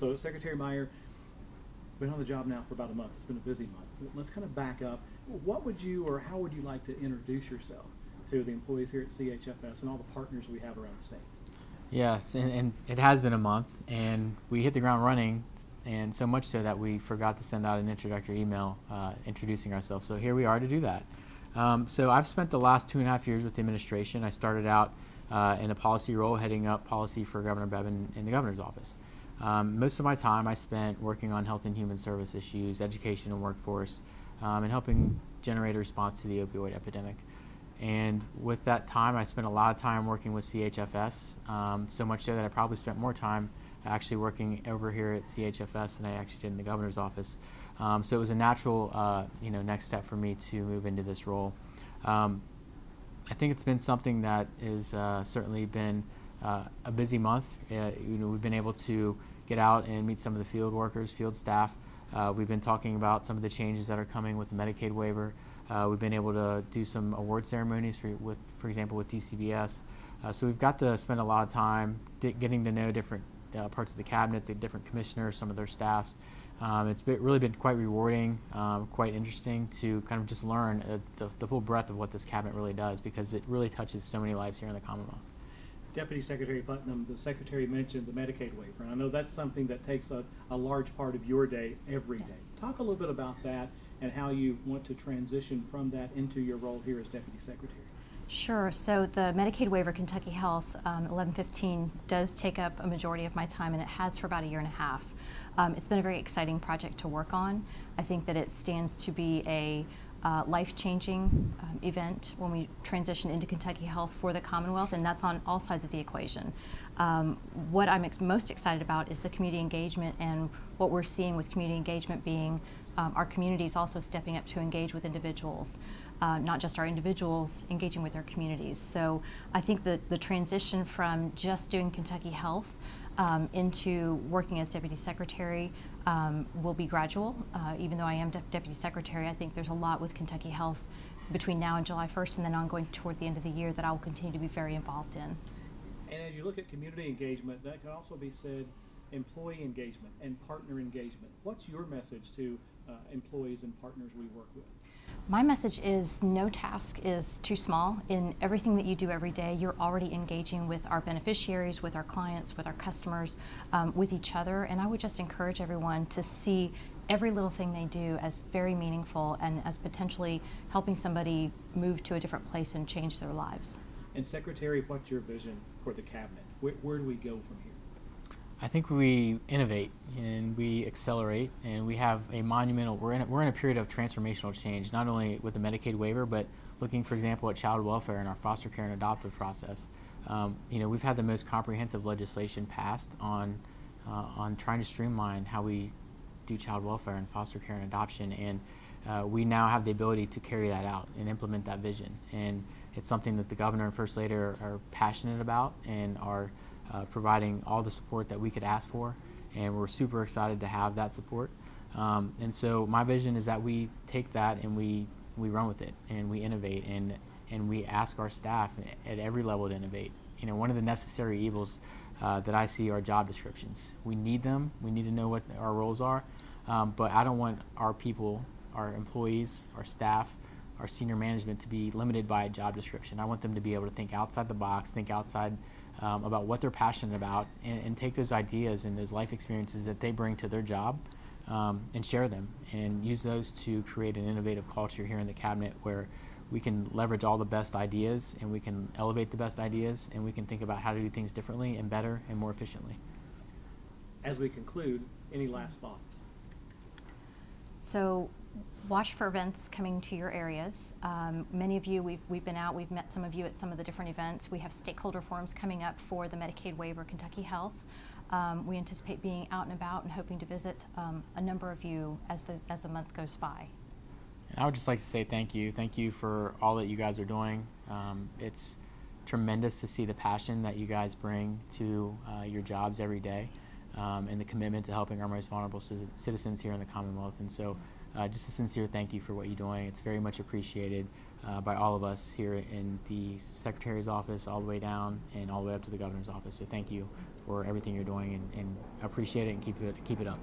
So Secretary Meier, been on the job now for about a month. It's been a busy month. Let's kind of back up. What would you or how would you like to introduce yourself to the employees here at CHFS and all the partners we have around the state? Yes, and it has been a month, and we hit the ground running, and so much so that we forgot to send out an introductory email introducing ourselves. So here we are to do that. So I've spent the last 2.5 years with the administration. I started out in a policy role, heading up policy for Governor Bevin in the governor's office. Most of my time I spent working on health and human service issues, education and workforce, and helping generate a response to the opioid epidemic. And with that time, I spent a lot of time working with CHFS, so much so that I probably spent more time actually working over here at CHFS than I actually did in the governor's office. So it was a natural next step for me to move into this role. I think it's been something that has certainly been a busy month. We've been able to get out and meet some of the field workers, field staff. We've been talking about some of the changes that are coming with the Medicaid waiver. We've been able to do some award ceremonies for example, with DCBS. So we've got to spend a lot of time getting to know different parts of the cabinet, the different commissioners, some of their staffs. It's really been quite rewarding, quite interesting to kind of just learn the full breadth of what this cabinet really does, because it really touches so many lives here in the Commonwealth. Deputy Secretary Putnam, the Secretary mentioned the Medicaid waiver, and I know that's something that takes a large part of your day every day. Talk a little bit about that and how you want to transition from that into your role here as Deputy Secretary. Sure. So the Medicaid waiver, Kentucky Health 1115, does take up a majority of my time, and it has for about 1.5 years. It's been a very exciting project to work on. I think that it stands to be a life-changing event when we transition into Kentucky Health for the Commonwealth, and that's on all sides of the equation. What I'm most excited about is the community engagement, and what we're seeing with community engagement being our communities also stepping up to engage with individuals, not just our individuals engaging with their communities. So I think that the transition from just doing Kentucky Health into working as Deputy Secretary will be gradual. Even though I am Deputy Secretary, I think there's a lot with Kentucky Health between now and July 1st and then ongoing toward the end of the year that I will continue to be very involved in. And as you look at community engagement, that could also be said employee engagement and partner engagement. What's your message to employees and partners we work with? My message is no task is too small. In everything that you do every day, you're already engaging with our beneficiaries, with our clients, with our customers, with each other. And I would just encourage everyone to see every little thing they do as very meaningful and as potentially helping somebody move to a different place and change their lives. And Secretary, what's your vision for the cabinet? Where do we go from here? I think we innovate and we accelerate, and we have a monumental. We're in a period of transformational change, not only with the Medicaid waiver, but looking, for example, at child welfare and our foster care and adoptive process. We've had the most comprehensive legislation passed on trying to streamline how we do child welfare and foster care and adoption, and we now have the ability to carry that out and implement that vision. And it's something that the governor and first lady are passionate about and are providing all the support that we could ask for, and we're super excited to have that support. And so my vision is that we take that and we run with it, and we innovate, and we ask our staff at every level to innovate. One of the necessary evils that I see are job descriptions. We need them. We need to know what our roles are, but I don't want our people, our employees, our staff, our senior management to be limited by a job description. I want them to be able to think outside the box, think outside about what they're passionate about, and take those ideas and those life experiences that they bring to their job and share them, and use those to create an innovative culture here in the cabinet where we can leverage all the best ideas, and we can elevate the best ideas, and we can think about how to do things differently and better and more efficiently. As we conclude, any last thoughts? So watch for events coming to your areas. Many of you, we've been out, we've met some of you at some of the different events. We have stakeholder forums coming up for the Medicaid waiver, Kentucky Health. We anticipate being out and about and hoping to visit a number of you as the month goes by. And I would just like to say thank you. Thank you for all that you guys are doing. It's tremendous to see the passion that you guys bring to your jobs every day. and the commitment to helping our most vulnerable citizens here in the Commonwealth. And so just a sincere thank you for what you're doing. It's very much appreciated by all of us here in the Secretary's office, all the way down and all the way up to the Governor's office. So thank you for everything you're doing, and appreciate it, and keep it up.